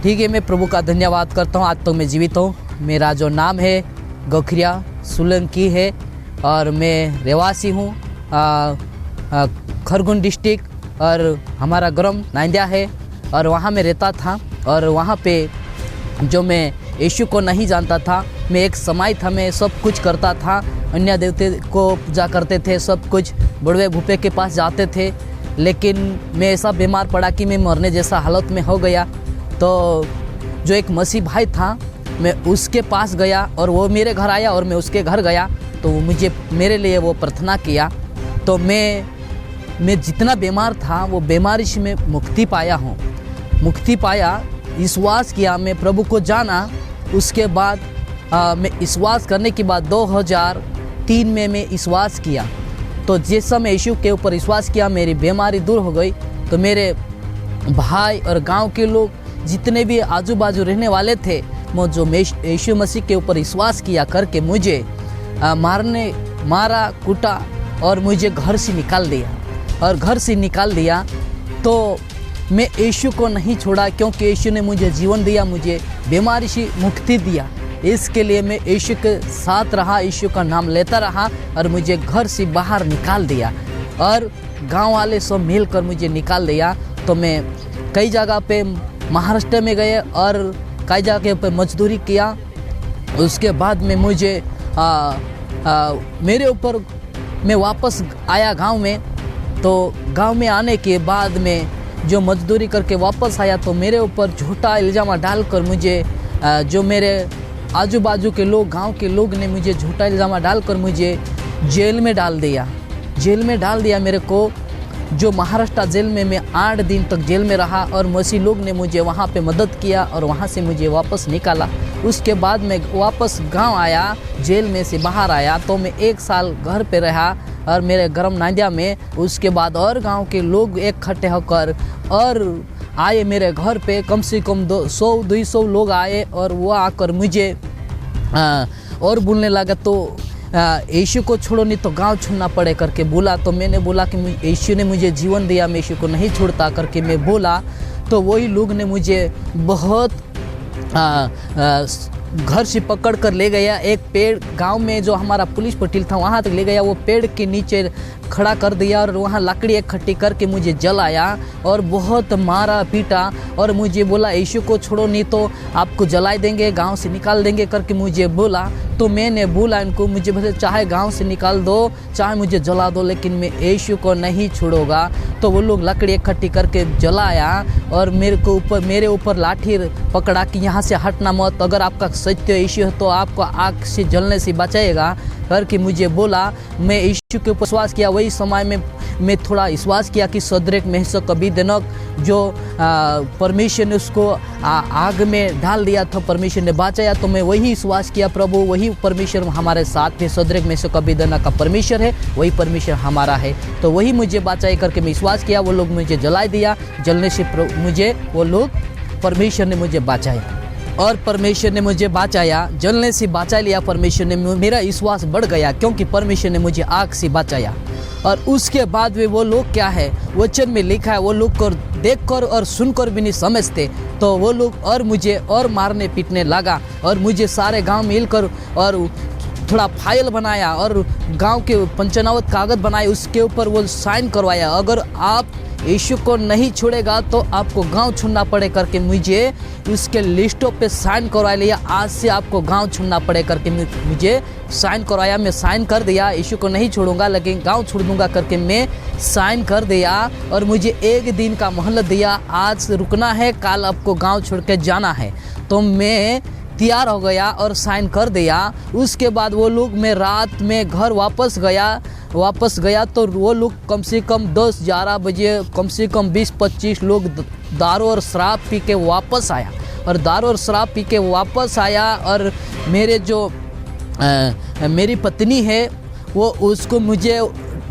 ठीक है, मैं प्रभु का धन्यवाद करता हूँ, आज तो मैं जीवित हूँ। मेरा जो नाम है गोखरिया सोलंकी है और मैं रहवासी हूँ खरगोन डिस्ट्रिक्ट और हमारा ग्राम नांदिया है और वहाँ मैं रहता था। और वहाँ पे जो मैं यीशु को नहीं जानता था, मैं एक समय था मैं सब कुछ करता था, अन्य देवते को पूजा करते थे, सब कुछ बड़वे भूपे के पास जाते थे, लेकिन मैं ऐसा बीमार पड़ा कि मैं मरने जैसा हालत में हो गया। तो जो एक मसीह भाई था, मैं उसके पास गया और वो मेरे घर आया और मैं उसके घर गया, तो वो मुझे मेरे लिए वो प्रार्थना किया। तो मैं जितना बीमार था वो बीमारी से मैं मुक्ति पाया हूँ, मुक्ति पाया, विश्वास किया, मैं प्रभु को जाना। उसके बाद मैं विश्वास करने के बाद 2003 में मैं विश्वास किया। तो जिस समय यीशु के ऊपर विश्वास किया मेरी बीमारी दूर हो गई। तो मेरे भाई और गांव के लोग जितने भी आजू बाजू रहने वाले थे, वो जो यीशु मसीह के ऊपर विश्वास किया करके मुझे मारा कूटा और मुझे घर से निकाल दिया। और घर से निकाल दिया तो मैं यीशु को नहीं छोड़ा, क्योंकि यीशु ने मुझे जीवन दिया, मुझे बीमारी से मुक्ति दिया। इसके लिए मैं यीशु के साथ रहा, यीशु का नाम लेता रहा और मुझे घर से बाहर निकाल दिया और गांव वाले सब मिलकर मुझे निकाल दिया। तो मैं कई जगह पे महाराष्ट्र में गए और कई जगह पे मजदूरी किया। उसके बाद में मुझे मेरे ऊपर मैं वापस आया गांव में। तो गांव में आने के बाद में जो मजदूरी करके वापस आया, तो मेरे ऊपर झूठा इल्ज़ाम डालकर मुझे जो मेरे आजू बाजू के लोग, गांव के लोग ने मुझे झूठा इल्ज़ाम डालकर मुझे जेल में डाल दिया। जेल में डाल दिया मेरे को, जो महाराष्ट्र जेल में मैं 8 दिन तक जेल में रहा और मसीह लोग ने मुझे वहाँ पे मदद किया और वहाँ से मुझे वापस निकाला। उसके बाद मैं वापस गांव आया, जेल में से बाहर आया। तो मैं 1 साल घर पे रहा और मेरे ग्राम नांदिया में। उसके बाद और गांव के लोग इकट्ठे होकर और आए मेरे घर पे, कम से कम 100-200 लोग आए और वो आकर मुझे और बोलने लगा, तो यीशु को छोड़ो नहीं तो गांव छोड़ना पड़े करके बोला। तो मैंने बोला कि यीशु ने मुझे जीवन दिया, मैं यीशु को नहीं छोड़ता करके मैं बोला। तो वही लोग ने मुझे बहुत घर से पकड़ कर ले गया। एक पेड़ गांव में जो हमारा पुलिस पटेल था वहाँ तक ले गया, वो पेड़ के नीचे खड़ा कर दिया और वहाँ लकड़ी इकट्ठी करके मुझे जलाया और बहुत मारा पीटा और मुझे बोला यीशु को छोड़ो नहीं तो आपको जला देंगे, गांव से निकाल देंगे करके मुझे बोला। तो मैंने बोला इनको, मुझे बोले चाहे गांव से निकाल दो चाहे मुझे जला दो, लेकिन मैं यीशु को नहीं छोड़ूंगा। तो वो लोग लकड़ी इकट्ठी करके जलाया और मेरे ऊपर लाठी पकड़ा कि यहाँ से हटना मत, अगर आपका सत्य यीशु है तो आपको आग से जलने से बचाएगा करके मुझे बोला। मैं यीशु के ऊपर विश्वास किया। वही समय में मैं थोड़ा विश्वास किया कि सदरेक मेहसक अबीदनक जो परमेश्वर ने उसको आग में डाल दिया था, परमेश्वर ने बचाया। तो मैं वही विश्वास किया, प्रभु वही परमेश्वर हमारे साथ है, सदरेक मेहसक अबीदनक का परमेश्वर है, वही परमेश्वर हमारा है। तो वही मुझे बचाए करके मैं विश्वास किया। वो लोग मुझे जला दिया, जलने से मुझे वो लोग परमेश्वर ने मुझे बचाया और परमेश्वर ने मुझे बचाया, जलने से बचा लिया परमेश्वर ने। मेरा विश्वास बढ़ गया क्योंकि परमेश्वर ने मुझे आग से बचाया। और उसके बाद भी वो लोग क्या है, वचन में लिखा है, वो लोग को देखकर और सुनकर भी नहीं समझते, तो वो लोग और मुझे और मारने पीटने लगा और मुझे सारे गांव मिलकर और थोड़ा फाइल बनाया और गांव के पंचानवत कागज बनाए, उसके ऊपर वो साइन करवाया, अगर आप यीशु को नहीं छोड़ेगा तो आपको गांव छोड़ना पड़े करके मुझे उसके लिस्टों पे साइन करवा लिया। आज से आपको गांव छोड़ना पड़े करके मुझे साइन करवाया। मैं साइन कर दिया, यीशु को नहीं छोड़ूंगा लेकिन गांव छोड़ दूंगा करके मैं साइन कर दिया और मुझे 1 दिन का मोहलत दिया, आज रुकना है, कल आपको गाँव छोड़ के जाना है। तो मैं तैयार हो गया और साइन कर दिया। उसके बाद वो लोग, मैं रात में घर वापस गया तो वो लोग कम से कम 10-11 बजे कम से कम 20-25 लोग दारू और शराब पी के वापस आया और दारू और शराब पी के वापस आया और मेरे जो मेरी पत्नी है वो उसको मुझे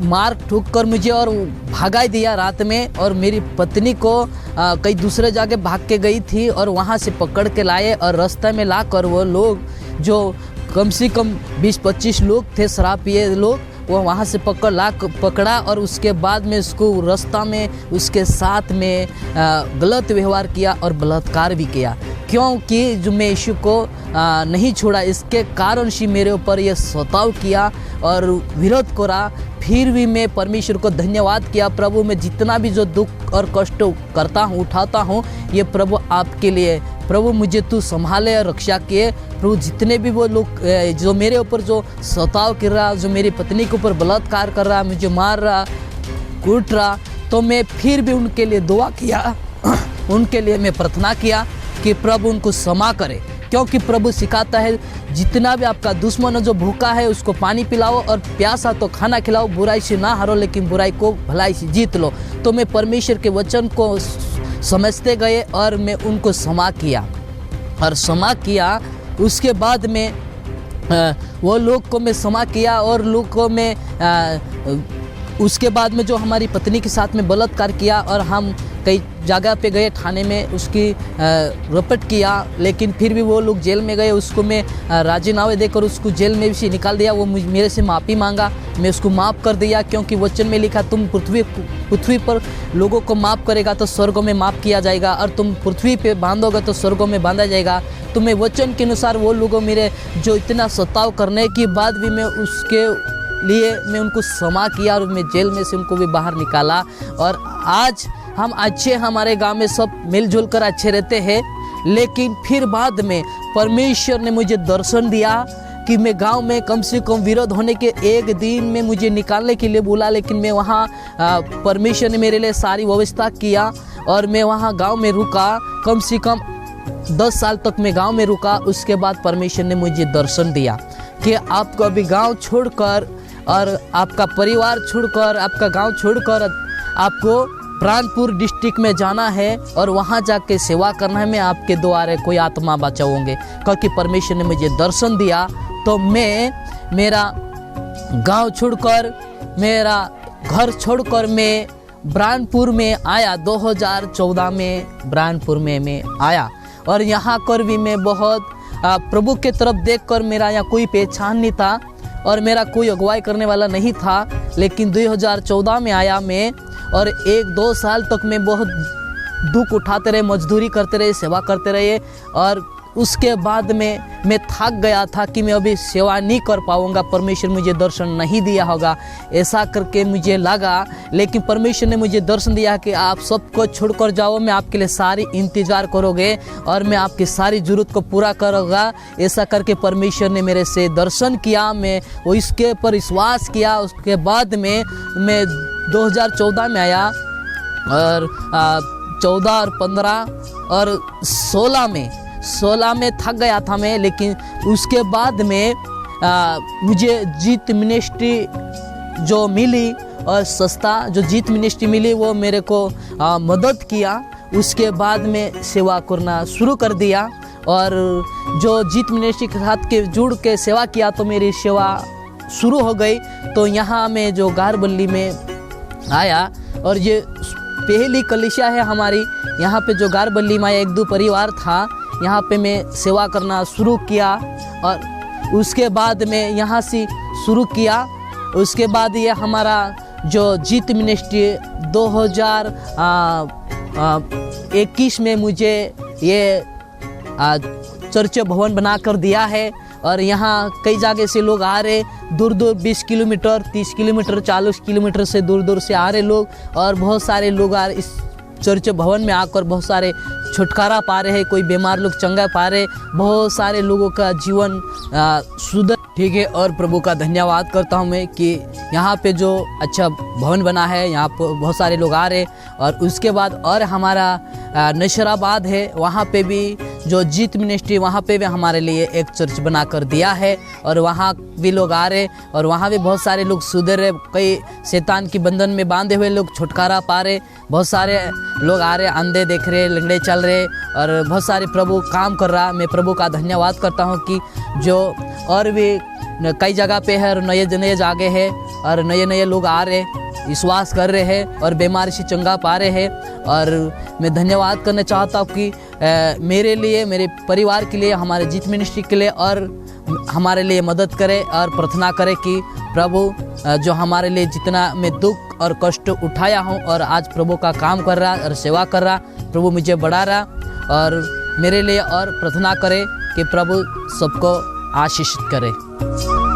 मार ठोक कर मुझे और भगा दिया रात में। और मेरी पत्नी को कई दूसरे जगह भाग के गई थी और वहाँ से पकड़ के लाए और रास्ते में लाकर वो लोग जो कम से कम 20-25 लोग थे शराब पिए लोग, वो वहाँ से पकड़ा और उसके बाद में उसको रास्ता में उसके साथ में गलत व्यवहार किया और बलात्कार भी किया, क्योंकि जो मैं यीशु को नहीं छोड़ा, इसके कारण से मेरे ऊपर ये सताव किया और विरोध करा। फिर भी मैं परमेश्वर को धन्यवाद किया, प्रभु मैं जितना भी जो दुख और कष्ट करता हूँ उठाता हूँ ये प्रभु आपके लिए, प्रभु मुझे तू संभाले और रक्षा किए। प्रभु जितने भी वो लोग जो मेरे ऊपर जो सताव कर रहा, जो मेरी पत्नी के ऊपर बलात्कार कर रहा, मुझे मार रहा, कूट रहा, तो मैं फिर भी उनके लिए दुआ किया उनके लिए मैं प्रार्थना किया कि प्रभु उनको क्षमा करे, क्योंकि प्रभु सिखाता है जितना भी आपका दुश्मन है जो भूखा है उसको पानी पिलाओ और प्यासा तो खाना खिलाओ, बुराई से ना हारो लेकिन बुराई को भलाई से जीत लो। तो मैं परमेश्वर के वचन को समझते गए और मैं उनको क्षमा किया और क्षमा किया। उसके बाद में वो लोग को मैं क्षमा किया और लोग को मैं उसके बाद में जो हमारी पत्नी के साथ में बलात्कार किया और हम कई जगह पे गए, थाने में उसकी रपट किया, लेकिन फिर भी वो लोग जेल में गए, उसको मैं राजीनामे देकर उसको जेल में भी निकाल दिया। वो मेरे से माफ़ी मांगा, मैं उसको माफ़ कर दिया, क्योंकि वचन में लिखा तुम पृथ्वी पर लोगों को माफ़ करेगा तो स्वर्गों में माफ़ किया जाएगा, और तुम पृथ्वी पे बांधोगे तो स्वर्गों में बांधा जाएगा। तो मैं वचन के अनुसार वो लोगों मेरे जो इतना सताव करने के बाद भी मैं उसके लिए मैं उनको क्षमा किया और मैं जेल में से उनको भी बाहर निकाला। और आज हम अच्छे, हमारे गांव में सब मिलजुल कर अच्छे रहते हैं। लेकिन फिर बाद में परमेश्वर ने मुझे दर्शन दिया कि मैं गांव में कम से कम विरोध होने के एक दिन में मुझे निकालने के लिए बोला, लेकिन मैं वहाँ परमेश्वर ने मेरे लिए सारी व्यवस्था किया और मैं वहाँ गांव में रुका। कम से कम 10 साल तक मैं गांव में रुका। उसके बाद परमेश्वर ने मुझे दर्शन दिया कि आपको अभी गांव छोड़कर और आपका परिवार छोड़कर, आपका गांव छोड़कर आपको प्राणपुर डिस्ट्रिक्ट में जाना है और वहां जाके सेवा करना है। मैं आपके द्वारा कोई आत्मा बचाऊंगे, क्योंकि परमेश्वर ने मुझे दर्शन दिया। तो मैं मेरा गांव छोड़कर, मेरा घर छोड़कर मैं प्राणपुर में आया। 2014 में प्राणपुर में मैं आया और यहाँ कर भी मैं बहुत प्रभु के तरफ देखकर, मेरा यहाँ कोई पहचान नहीं था और मेरा कोई अगुवाई करने वाला नहीं था। लेकिन 2014 में आया मैं और 1-2 साल तक मैं बहुत दुख उठाते रहे, मजदूरी करते रहे, सेवा करते रहे। और उसके बाद में मैं थक गया था कि मैं अभी सेवा नहीं कर पाऊँगा, परमेश्वर मुझे दर्शन नहीं दिया होगा, ऐसा करके मुझे लगा। लेकिन परमेश्वर ने मुझे दर्शन दिया कि आप सबको छोड़कर जाओ, मैं आपके लिए सारी इंतज़ार करोगे और मैं आपकी सारी ज़रूरत को पूरा करूँगा। ऐसा करके परमेश्वर ने मेरे से दर्शन किया, मैं वो इसके ऊपर विश्वास किया। उसके बाद में मैं 2014 में आया और 14 और 15 और 16 में थक गया था मैं। लेकिन उसके बाद में मुझे जीत मिनिस्ट्री जो मिली और सस्ता जो जीत मिनिस्ट्री मिली वो मेरे को मदद किया। उसके बाद में सेवा करना शुरू कर दिया और जो जीत मिनिस्ट्री के साथ के जुड़ के सेवा किया तो मेरी सेवा शुरू हो गई। तो यहाँ मैं जो गारबल्ली में आया और ये पहली कलीसिया है हमारी। यहाँ पे जो गारबल्ली में 1-2 परिवार था, यहाँ पे मैं सेवा करना शुरू किया और उसके बाद में यहाँ से शुरू किया। उसके बाद ये हमारा जो जीत मिनिस्ट्री 2021 में मुझे ये चर्च भवन बना कर दिया है और यहाँ कई जगह से लोग आ रहे, दूर 20 किलोमीटर, 30 किलोमीटर, 40 किलोमीटर से दूर से आ रहे लोग। और बहुत सारे लोग आ रहे इस चर्च भवन में आकर बहुत सारे छुटकारा पा रहे हैं, कोई बीमार लोग चंगा पा रहे, बहुत सारे लोगों का जीवन सुधर। ठीक है, और प्रभु का धन्यवाद करता हूँ मैं कि यहाँ पे जो अच्छा भवन बना है, यहाँ पर बहुत सारे लोग आ रहे। और उसके बाद और हमारा नशराबाद है, वहाँ पे भी जो जीत मिनिस्ट्री, वहाँ पे भी हमारे लिए एक चर्च बना कर दिया है और वहाँ भी लोग आ रहे और वहाँ भी बहुत सारे लोग सुधर रहे। कई शैतान की बंधन में बांधे हुए लोग छुटकारा पा रहे, बहुत सारे लोग आ रहे, अंधे देख रहे, लंगड़े चल रहे और बहुत सारे प्रभु काम कर रहा। मैं प्रभु का धन्यवाद करता हूँ कि जो और भी कई जगह पे है और नए जगह है और नए लोग आ रहे, विश्वास कर रहे हैं और बीमारी से चंगा पा रहे हैं। और मैं धन्यवाद करना चाहता हूँ कि मेरे लिए, मेरे परिवार के लिए, हमारे जीत मिनिस्ट्री के लिए और हमारे लिए मदद करे और प्रार्थना करे कि प्रभु जो हमारे लिए जितना मैं दुख और कष्ट उठाया हूँ और आज प्रभु का काम कर रहा और सेवा कर रहा, प्रभु मुझे बढ़ा रहा और मेरे लिए और प्रार्थना करे कि प्रभु सबको आशीषित करे।